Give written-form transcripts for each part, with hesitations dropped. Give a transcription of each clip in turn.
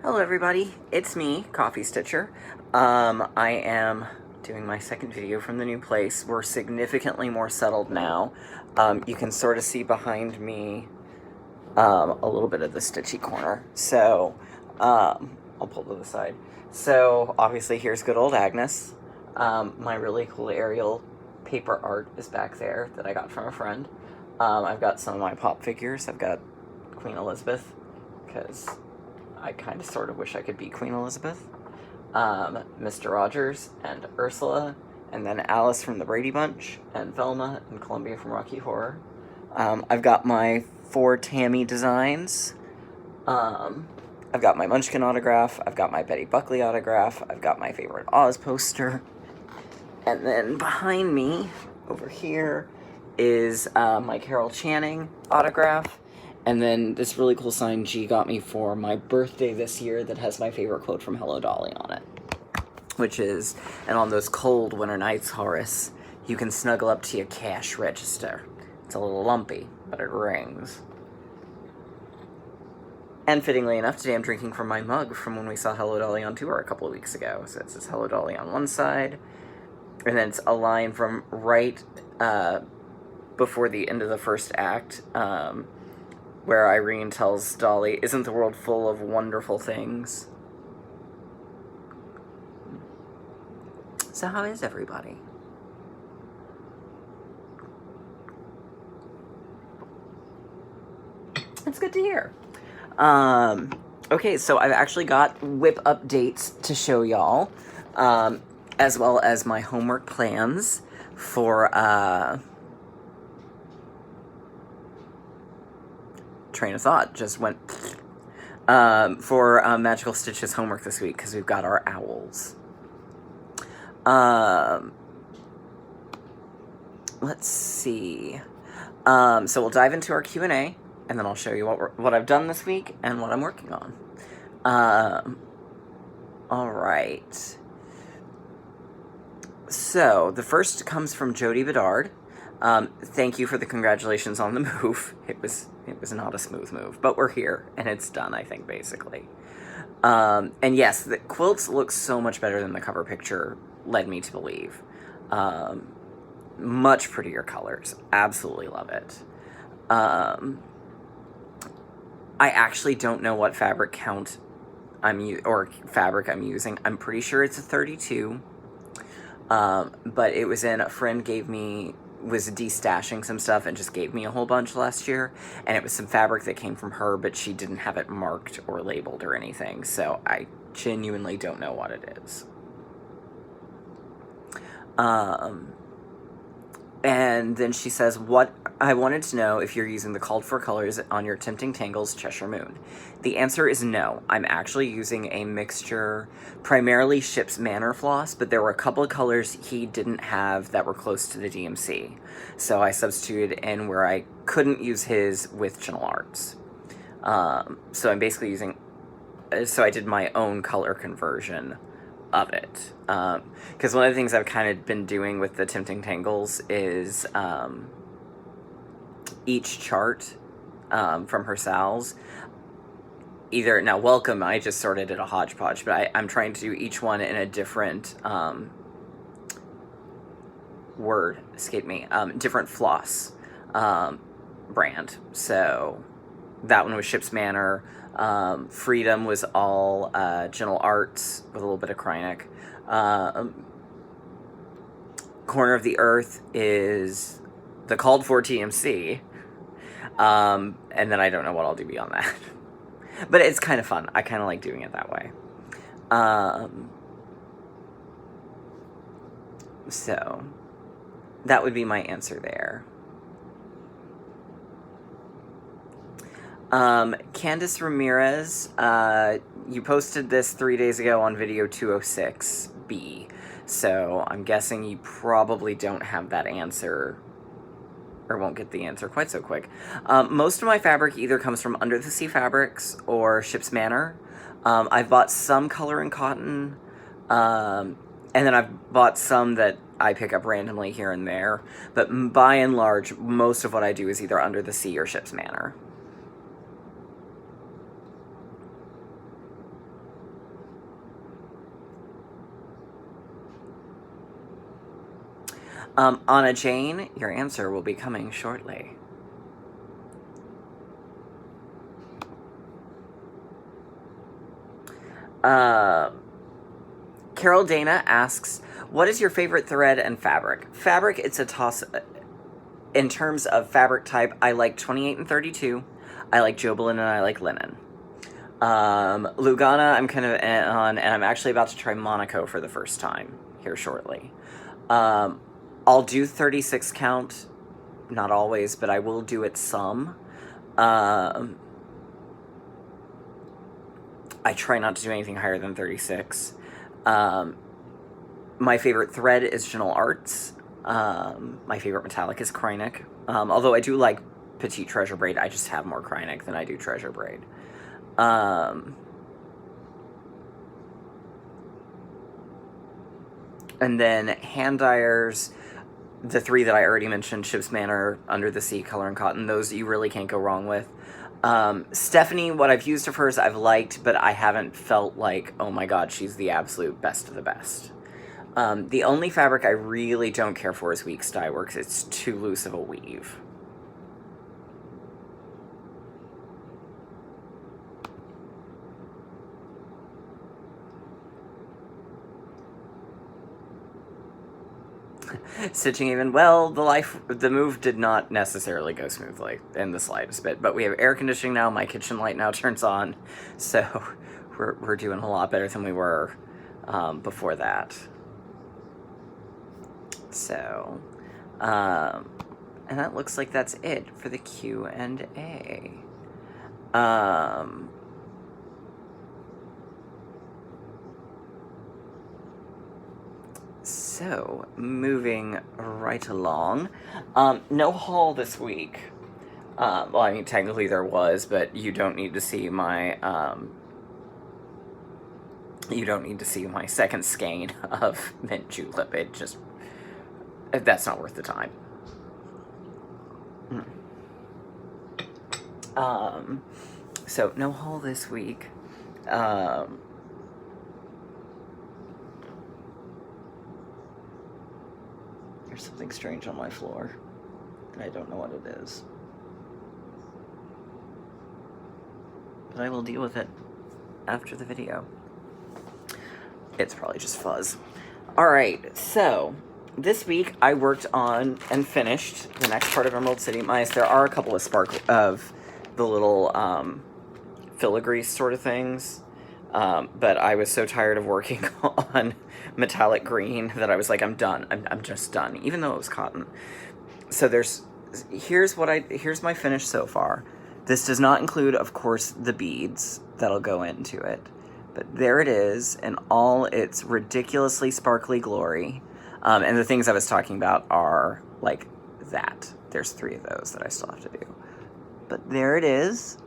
Hello everybody, it's me, Coffee Stitcher. I am doing my second video from the new place. We're significantly more settled now. You can sort of see behind me a little bit of the stitchy corner. So, I'll pull to the side. So, obviously here's good old Agnes. My really cool Ariel paper art is back there that I got from a friend. I've got some of my pop figures. I've got Queen Elizabeth, because I kind of sort of wish I could be Queen Elizabeth. Mr. Rogers and Ursula, and then Alice from the Brady Bunch, and Velma and Columbia from Rocky Horror. I've got my 4 Tammy designs. I've got my Munchkin autograph. I've got my Betty Buckley autograph. I've got my favorite Oz poster. And then behind me, over here, is my Carol Channing autograph. And then this really cool sign G got me for my birthday this year that has my favorite quote from Hello Dolly on it. Which is, and on those cold winter nights, Horace, you can snuggle up to your cash register. It's a little lumpy, but it rings. And fittingly enough, today I'm drinking from my mug from when we saw Hello Dolly on tour a couple of weeks ago. So it says Hello Dolly on one side, and then it's a line from right before the end of the first act, where Irene tells Dolly, "Isn't the world full of wonderful things?" So how is everybody? It's good to hear. Okay, so I've actually got whip updates to show y'all, as well as my homework plans for, train of thought just went for Magical Stitches homework this week, because we've got our owls. Let's see. So we'll dive into our Q&A, and then I'll show you what I've done this week and what I'm working on. All right. So the first comes from Jody Bedard. Thank you for the congratulations on the move. It was not a smooth move, but we're here, and it's done, I think, basically. And yes, the quilts look so much better than the cover picture led me to believe. Much prettier colors. Absolutely love it. I actually don't know what fabric count fabric I'm using. I'm pretty sure it's a 32. But it was a friend was destashing some stuff and just gave me a whole bunch last year, and it was some fabric that came from her, but she didn't have it marked or labeled or anything, so I genuinely don't know what it is. And then she says, I wanted to know if you're using the called for colors on your Tempting Tangles Cheshire Moon. The answer is no. I'm actually using a mixture, primarily Ship's Manor floss, but there were a couple of colors he didn't have that were close to the DMC. So I substituted in where I couldn't use his with Gentle Arts. So I'm basically so I did my own color conversion of it, because one of the things I've kind of been doing with the Tempting Tangles is each chart from her Sal's, now Welcome, I just sorted it a hodgepodge, but I'm trying to do each one in a different different floss brand. So that one was Ship's Manor. Freedom was all Gentle Arts with a little bit of Kreinik. Corner of the Earth is the called for TMC. And then I don't know what I'll do beyond that. But it's kind of fun. I kind of like doing it that way. So that would be my answer there. Candice Ramirez, you posted this 3 days ago on video 206B, so I'm guessing you probably don't have that answer, or won't get the answer quite so quick. Most of my fabric either comes from Under the Sea Fabrics or Ship's Manor. I've bought some color and cotton, and then I've bought some that I pick up randomly here and there, but by and large, most of what I do is either Under the Sea or Ship's Manor. Anna Jane, your answer will be coming shortly. Carol Dana asks, what is your favorite thread and fabric? Fabric, it's a toss. In terms of fabric type, I like 28 and 32. I like Jobelan and I like linen. Lugana, I'm kind of on, and I'm actually about to try Monaco for the first time here shortly. I'll do 36 count, not always, but I will do it some. I try not to do anything higher than 36. My favorite thread is Janelle Arts. My favorite metallic is Krynic. Although I do like Petite Treasure Braid, I just have more Krynic than I do Treasure Braid. And then hand dyers, the three that I already mentioned, Ship's Manor, Under the Sea, Color and Cotton, those you really can't go wrong with. Stephanie, what I've used of hers I've liked, but I haven't felt like, oh my god, she's the absolute best of the best. The only fabric I really don't care for is Weeks Dye Works. It's too loose of a weave. Stitching even, well, the move did not necessarily go smoothly in the slightest bit, but we have air conditioning now, my kitchen light now turns on, so we're doing a lot better than we were before that. So, and that looks like that's it for the Q&A. So, moving right along. No haul this week. Well, I mean, technically there was, but you don't need to see my, second skein of mint julep. It just, that's not worth the time. So, no haul this week. There's something strange on my floor, and I don't know what it is. But I will deal with it after the video. It's probably just fuzz. Alright, so this week I worked on and finished the next part of Emerald City Mice. There are a couple of the little filigree sort of things. But I was so tired of working on metallic green that I was like, I'm done. I'm just done, even though it was cotton. So here's my finish so far. This does not include, of course, the beads that'll go into it. But there it is in all its ridiculously sparkly glory. And the things I was talking about are like that. There's 3 of those that I still have to do. But there it is.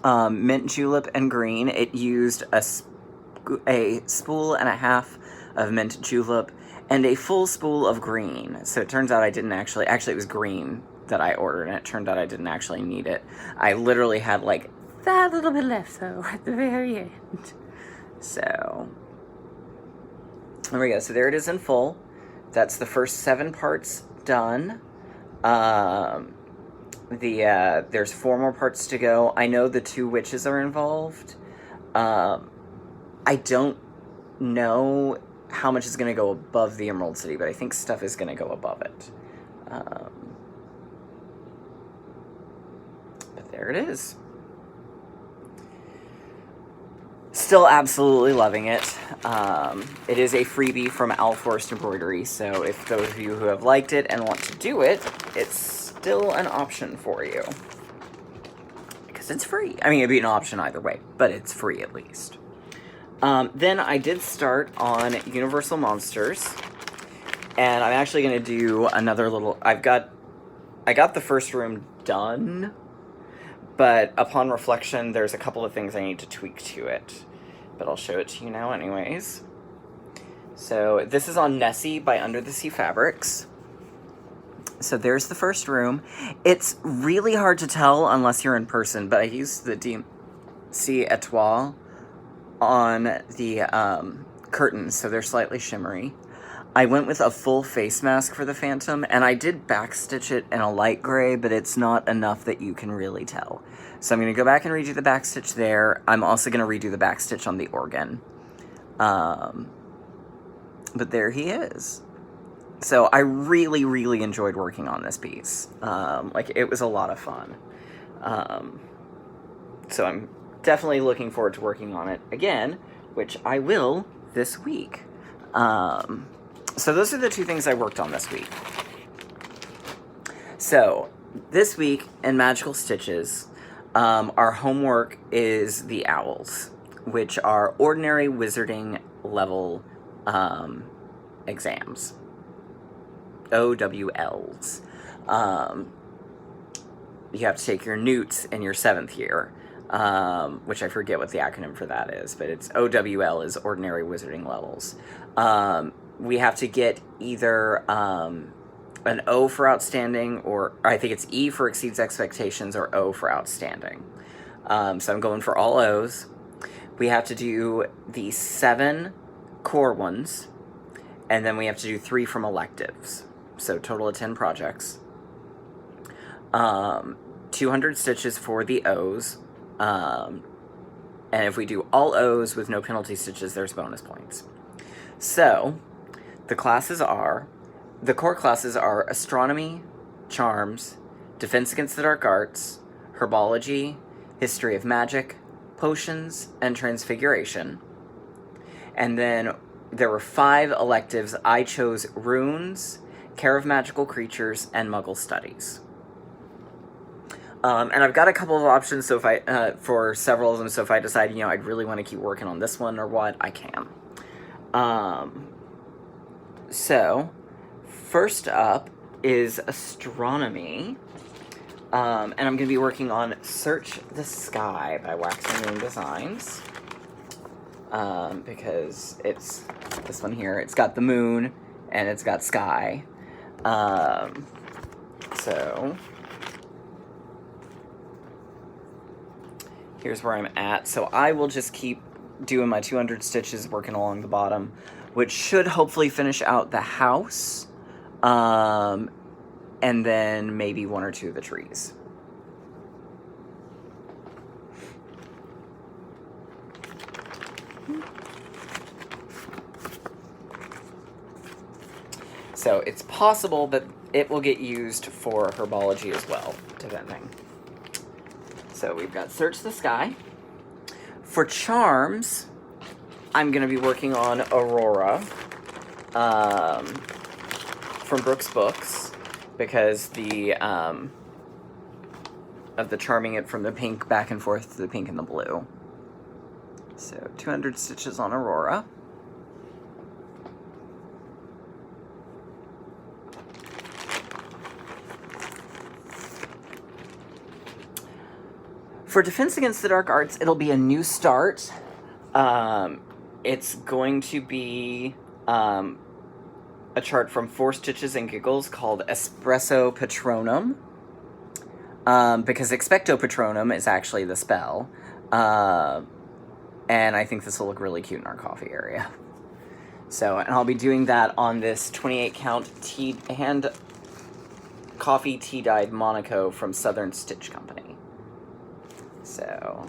Mint julep and green. It used a spool and a half of mint julep and a full spool of green. So it turns out I didn't actually it was green that I ordered, and it turned out I didn't actually need it. I literally had like that little bit left though at the very end. So there we go. So there it is in full. That's the first 7 parts done. There's 4 more parts to go. I know the 2 witches are involved. I don't know how much is going to go above the Emerald City, but I think stuff is going to go above it. But there it is. Still absolutely loving it. It is a freebie from Al Forrest Embroidery, so if those of you who have liked it and want to do it, it's still an option for you. Because it's free. I mean, it'd be an option either way, but it's free at least. Then I did start on Universal Monsters, and I'm actually going to do another little... I got the first room done, but upon reflection, there's a couple of things I need to tweak to it. But I'll show it to you now anyways. So this is on Nessie by Under the Sea Fabrics. So there's the first room. It's really hard to tell unless you're in person, but I used the DMC Etoile on the curtains, so they're slightly shimmery. I went with a full face mask for the Phantom, and I did backstitch it in a light gray, but it's not enough that you can really tell. So I'm going to go back and redo the backstitch there. I'm also going to redo the backstitch on the organ. But there he is. So I really, really enjoyed working on this piece. Like, it was a lot of fun. So I'm definitely looking forward to working on it again, which I will this week. So those are the two things I worked on this week. So this week in Magical Stitches, our homework is the owls, which are ordinary wizarding level exams. OWLs. You have to take your newts in your 7th year, which I forget what the acronym for that is, but it's OWL is ordinary wizarding levels. We have to get either an O for outstanding, or I think it's E for exceeds expectations, or O for outstanding. So I'm going for all O's. We have to do the 7 core ones, and then we have to do 3 from electives. So total of 10 projects. 200 stitches for the O's. And if we do all O's with no penalty stitches, there's bonus points. So the core classes are Astronomy, Charms, Defense Against the Dark Arts, Herbology, History of Magic, Potions, and Transfiguration. And then there were 5 electives. I chose Runes, Care of Magical Creatures, and Muggle Studies. And I've got a couple of options, so if I for several of them, so if I decide, I'd really want to keep working on this one or what, I can. So, first up is Astronomy. And I'm going to be working on Search the Sky by Waxing Moon Designs. Because it's this one here. It's got the moon, and it's got sky. So here's where I'm at. So I will just keep doing my 200 stitches, working along the bottom, which should hopefully finish out the house, and then maybe 1 or 2 of the trees. So it's possible that it will get used for herbology as well, depending. So we've got Search the Sky. For Charms, I'm going to be working on Aurora from Brooks Books, because of the charming it from the pink back and forth to the pink and the blue. So 200 stitches on Aurora. For Defense Against the Dark Arts, it'll be a new start. It's going to be a chart from 4 Stitches and Giggles called Espresso Patronum, because Expecto Patronum is actually the spell, and I think this will look really cute in our coffee area. So, and I'll be doing that on this 28 count hand coffee tea dyed Monaco from Southern Stitch Company. So,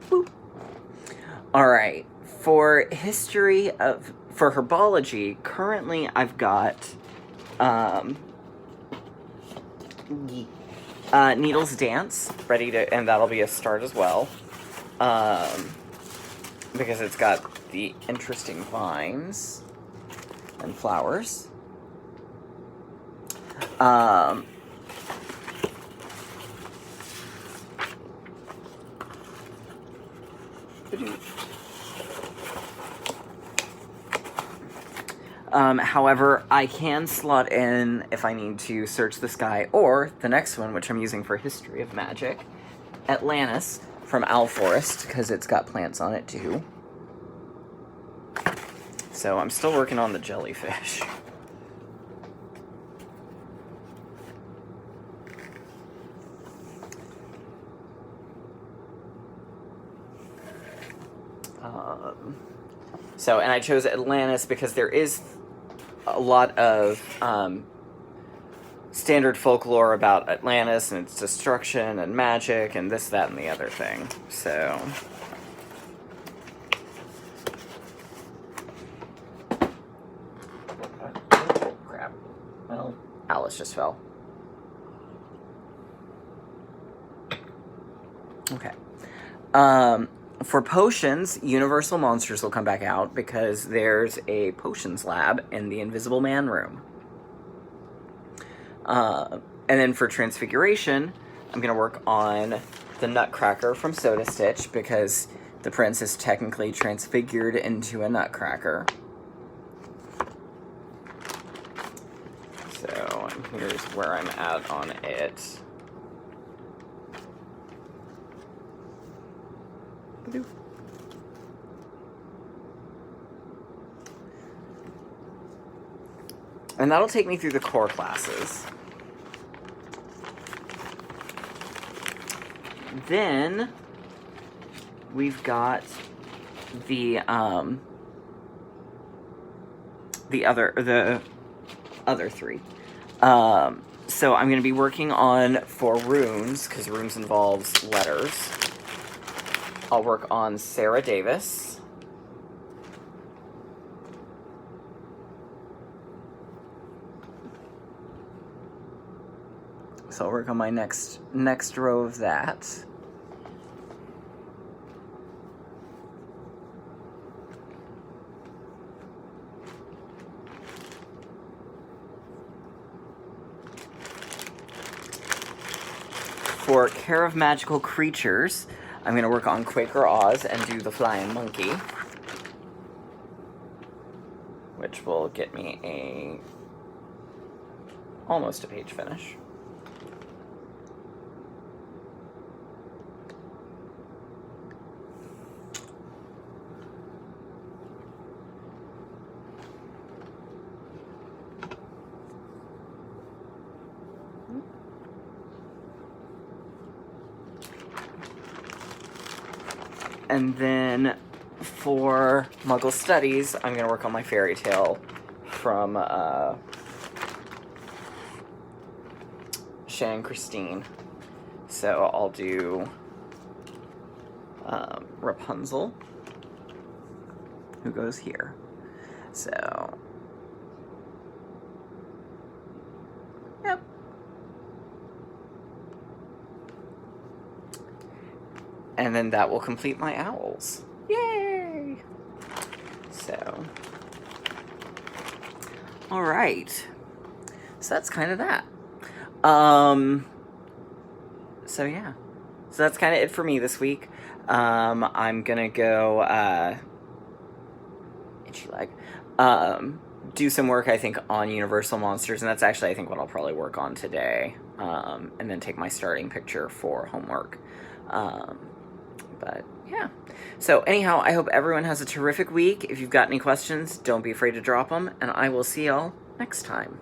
whoop. All right. For herbology, currently I've got Needles Dance ready to, and that'll be a start as well, because it's got the interesting vines and flowers. However, I can slot in, if I need to, Search the Sky, or the next one, which I'm using for History of Magic, Atlantis from Owl Forest, because it's got plants on it too. So I'm still working on the jellyfish. And I chose Atlantis because there is a lot of standard folklore about Atlantis and its destruction and magic and this, that, and the other thing. So... oh, crap. Well, Alice just fell. Okay. For potions, Universal Monsters will come back out because there's a potions lab in the Invisible Man room. And then for Transfiguration, I'm going to work on the Nutcracker from Soda Stitch because the prince is technically transfigured into a Nutcracker. So here's where I'm at on it. And that'll take me through the core classes. Then we've got the other three. So I'm going to be working on 4 runes because runes involves letters. I'll work on Sarah Davis. So I'll work on my next row of that. For Care of Magical Creatures, I'm going to work on Quaker Oz and do the Flying Monkey, which will get me almost a page finish. And then for Muggle Studies, I'm going to work on my fairy tale from Shannon Christine. So I'll do Rapunzel, who goes here. So, yep. And then that will complete my owls. Yay! So, all right. So that's kind of that. So yeah. So that's kind of it for me this week. I'm gonna go, itchy leg, do some work, I think, on Universal Monsters, and that's actually, I think, what I'll probably work on today, and then take my starting picture for homework. But yeah. So anyhow, I hope everyone has a terrific week. If you've got any questions, don't be afraid to drop them, and I will see y'all next time.